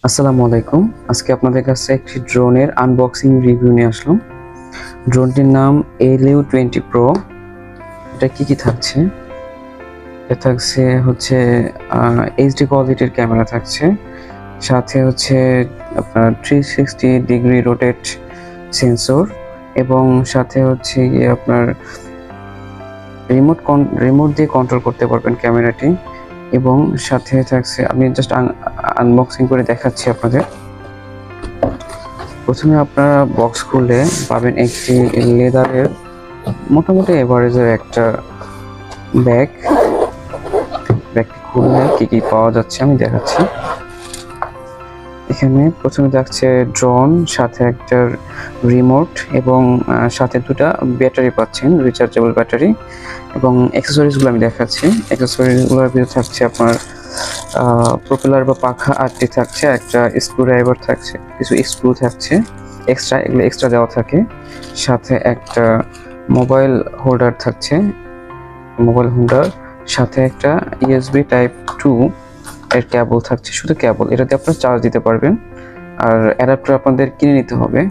আসসালামু আলাইকুম। আজকে আপনাদের কাছে একটি ড্রোনের আনবক্সিং রিভিউ নিয়ে আসলাম। ড্রোনটির নাম Aliu 20 Pro। এটা কি থাকছে? এটা থাকছে হচ্ছে এইচডি কোয়ালিটির ক্যামেরা থাকছে, সাথে হচ্ছে আপনার 360 ডিগ্রি রোটেট সেন্সর, এবং সাথে হচ্ছে গিয়ে আপনার রিমোট দিয়ে কন্ট্রোল করতে পারবেন ক্যামেরাটি, এবং সাথে থাকছে, আমি জাস্ট আনবক্সিং করে দেখাচ্ছি আপনাদের। প্রথমে আপনারা বক্স খুলে পাবেন একটি লেদারের মোটামুটি এভারেজের একটা ব্যাগ। ব্যাগটি খুললে কি পাওয়া যাচ্ছে আমি দেখাচ্ছি। এখানে প্রথমে থাকছে ড্রোন, সাথে একটা রিমোট, এবং সাথে দুটা ব্যাটারি পাচ্ছেন, রিচার্জেবল ব্যাটারি, এবং অ্যাক্সেসরিজগুলো আমি দেখাচ্ছি। অ্যাক্সেসরিজগুলোর ভিতরে থাকছে আপনার প্রপেলার বা পাখা 8টি থাকছে, একটা স্ক্রু ড্রাইভার থাকছে, কিছু স্ক্রু থাকছে এক্সট্রা, এগুলো এক্সট্রা দেওয়া থাকে, সাথে একটা মোবাইল হোল্ডার থাকছে, মোবাইল হোল্ডার, সাথে একটা ইউএসবি টাইপ 2 এর কেবল থাকছে, শুধু কেবল, এটাতে আপনারা চার্জ দিতে পারবেন। আর অ্যাডাপ্টার আপনাদের কিনে নিতে হবে,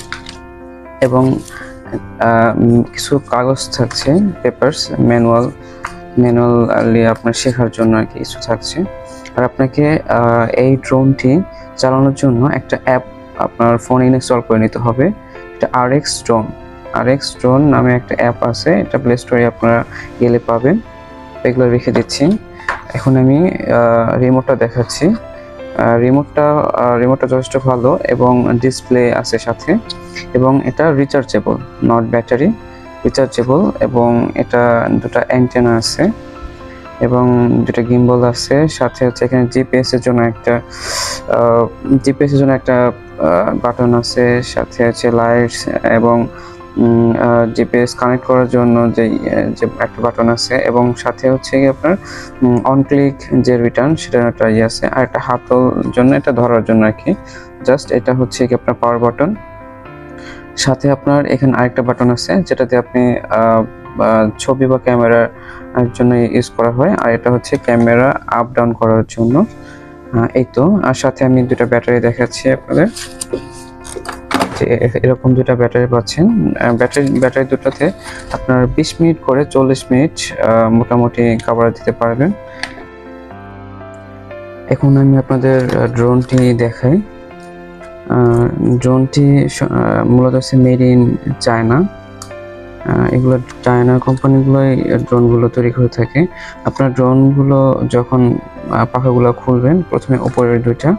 এবং কিছু কাগজ থাকছে, পেপারস, ম্যানুয়ালি আপনার শেখার জন্য আর কি কিছু থাকছে। আর আপনাকে এই ড্রোনটি চালানোর জন্য একটা অ্যাপ আপনার ফোনে ইনস্টল করে নিতে হবে। এটা RX ড্রোন নামে একটা অ্যাপ আছে, এটা প্লে স্টোরে আপনারা গেলে পাবেন। এগুলো রেখে দিচ্ছি। এখন আমি রিমোটটা দেখাচ্ছি। রিমোটটা যথেষ্ট ভালো, এবং ডিসপ্লে আছে সাথে, এবং এটা রিচার্জেবল, নট ব্যাটারি, রিচার্জেবল, এবং এটা দুটো অ্যান্টেনা আছে, এবং দুটো গিম্বল আছে, সাথে হচ্ছে এখানে জিপিএস এর জন্য একটা বাটন আছে, সাথে হচ্ছে লাইটস, এবং জিপিএস কানেক্ট করার জন্য যে একটা বাটন আছে, এবং সাথে হচ্ছে কি আপনার অন ক্লিক যে রিটার্ন, সেটা একটা আছে, আর একটা হাতল জন্য, এটা ধরার জন্য আর কি। জাস্ট এটা হচ্ছে কি আপনার পাওয়ার বাটন। সাথে আপনার এখানে আরেকটা বাটন আছে, যেটাতে আপনি ছবি বা ক্যামেরার জন্য ইউজ করা হয়, আর এটা হচ্ছে ক্যামেরা আপ ডাউন করার জন্য। এই তো। আর সাথে আমি দুটো ব্যাটারি দেখাচ্ছি আপনাদের, যে এরকম দুটো ব্যাটারি পাচ্ছেন। ব্যাটারি দুটোতে আপনার 20 মিনিট করে 40 মিনিট মোটামুটি কভার দিতে পারবেন। এখন আমি আপনাদের ড্রোনটি দেখাই। ড্রোনটি মূলত হচ্ছে মেড ইন চায়না। এগুলো চায়না কোম্পানিগুলোই ড্রোনগুলো তৈরি করে থাকে। আপনার ড্রোনগুলো যখন পাখাগুলো খুলবেন, প্রথমে উপরের দুইটা,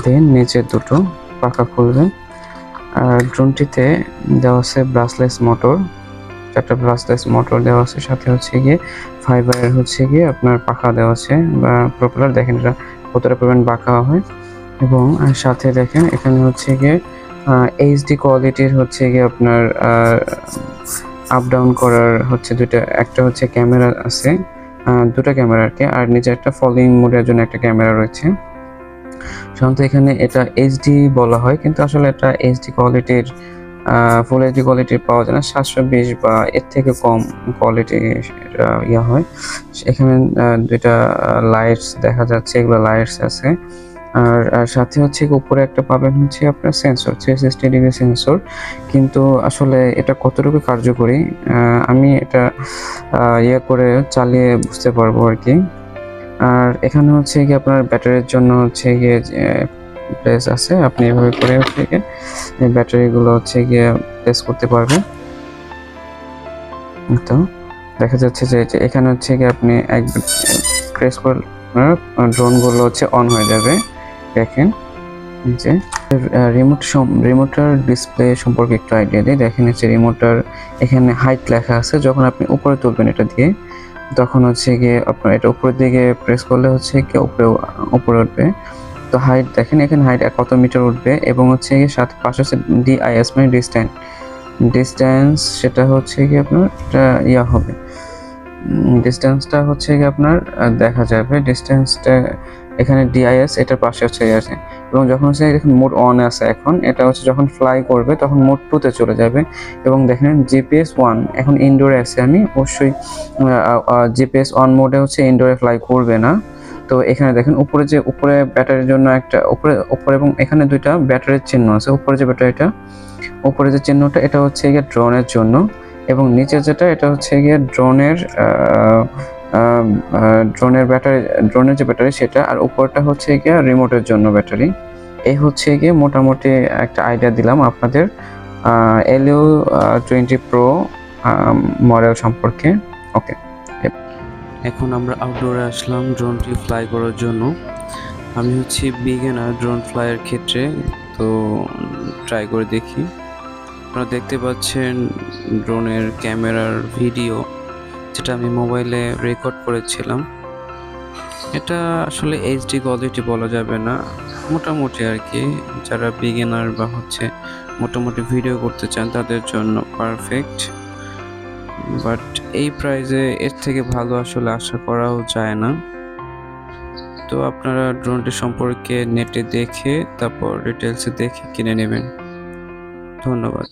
দেন নিচের দুটো পাখা খুলবেন। আর ড্রোনটিতে দেওয়া আছে ব্রাসলেস মোটর, একটা ব্রাসলেস মোটর দেওয়া আছে, সাথে হচ্ছে গিয়ে ফাইবারের হচ্ছে গিয়ে আপনার পাখা দেওয়া আছে, বা প্রপেলার, দেখেন এটা কতটা পরিমাণ বাঁকা হয়। এবং সাথে দেখেন এখানে হচ্ছে গিয়ে এইচডি কোয়ালিটির হচ্ছে গিয়ে আপনার আপ ডাউন করার হচ্ছে দুইটা, একটা হচ্ছে ক্যামেরা আছে, দুটো ক্যামেরা আর কি, আর নিচে একটা ফলোইং মোডের জন্য একটা ক্যামেরা রয়েছে। সাধারণত এখানে এটা এইচডি বলা হয়, কিন্তু আসলে এটা এইচডি কোয়ালিটির, ফুল এইচডি কোয়ালিটির পাওয়া যায় না, 720 বা এর থেকে কম কোয়ালিটি ইয়া হয়। এখানে দুইটা লাইটস দেখা যাচ্ছে, এগুলো লাইটস আছে। আর সাথে হচ্ছে উপরে একটা পাবেন হচ্ছে আপনার সেন্সর, 360 ডিগ্রি সেন্সর, কিন্তু আসলে এটা কতটুকু কার্যকরী আমি এটা ইয়ে করে চালিয়ে বুঝতে পারবো আর কি। আর এখানে হচ্ছে গিয়ে আপনার ব্যাটারির জন্য হচ্ছে গিয়ে প্লেস আছে, আপনি এভাবে করে হচ্ছে গিয়ে এই ব্যাটারিগুলো হচ্ছে গিয়ে প্লেস করতে পারবেন। তো দেখা যাচ্ছে যে এখানে হচ্ছে গিয়ে আপনি এক প্রেস করলে ড্রোনগুলো হচ্ছে অন হয়ে যাবে। দেখেন যে রিমোটার ডিসপ্লে সম্পর্কে একটু আইডিয়া দিই। দেখেন হচ্ছে রিমোটার এখানে হাইট লেখা আছে, যখন আপনি উপরে তুলবেন এটা দিয়ে, তখন হচ্ছে গিয়ে আপনার এটা উপরের দিকে প্রেস করলে হচ্ছে কি উপরে উঠবে। তো হাইট দেখেন এখানে হাইট কত মিটার উঠবে, এবং হচ্ছে গিয়ে সাথে পাশে হচ্ছে ডিআইএস মানে ডিস্ট্যান্স, সেটা হচ্ছে কি আপনার এটা ইয়া হবে, ডিস্টেন্সটা হচ্ছে কি আপনার দেখা যাবে। ডিস্টেন্সটা এখানে ডিআইএস, এটার পাশে হচ্ছে আছে, এবং যখন হচ্ছে দেখুন মোড অন আছে, এখন এটা হচ্ছে যখন ফ্লাই করবে তখন মোড 2তে চলে যাবে। এবং দেখেন জিপিএস 1 এখন ইনডোরে আছে, আমি অবশ্যই জিপিএস অন মোডে হচ্ছে ইনডোরে ফ্লাই করবে না। তো এখানে দেখেন উপরে ব্যাটারির জন্য একটা উপরে এবং এখানে দুইটা ব্যাটারির চিহ্ন আছে। উপরে যে ব্যাটারিটা, উপরে যে চিহ্নটা এটা হচ্ছে গিয়ে ড্রোনের জন্য, এবং নিচে যেটা এটা হচ্ছে গিয়ে ড্রোনের যে ব্যাটারি সেটা, আর উপরটা হচ্ছে গিয়ে রিমোটের জন্য ব্যাটারি। এই হচ্ছে গিয়ে মোটামুটি একটা আইডিয়া দিলাম আপনাদের LU20 Pro মডেল সম্পর্কে। ওকে, এখন আমরা আউটডোরে আসলাম ড্রোনটি ফ্লাই করার জন্য। আমি হচ্ছে বিগিনার ড্রোন ফ্লাইয়ের ক্ষেত্রে, তো ট্রাই করে দেখি। আপনারা দেখতে পাচ্ছেন ড্রোনের ক্যামেরার ভিডিও, যেটা আমি মোবাইলে রেকর্ড করেছিলাম। এটা আসলে এইচডি কোয়ালিটি বলা যাবে না, মোটামুটি আর কি। যারা বিগিনার বা হচ্ছে মোটামুটি ভিডিও করতে চান তাদের জন্য পারফেক্ট। বাট এই প্রাইসে এর থেকে ভালো আসলে আশা করাও যায় না। তো আপনারা ড্রোনটি সম্পর্কে নেটে দেখে তারপর ডিটেলসে দেখে কিনে নেবেন। ধন্যবাদ।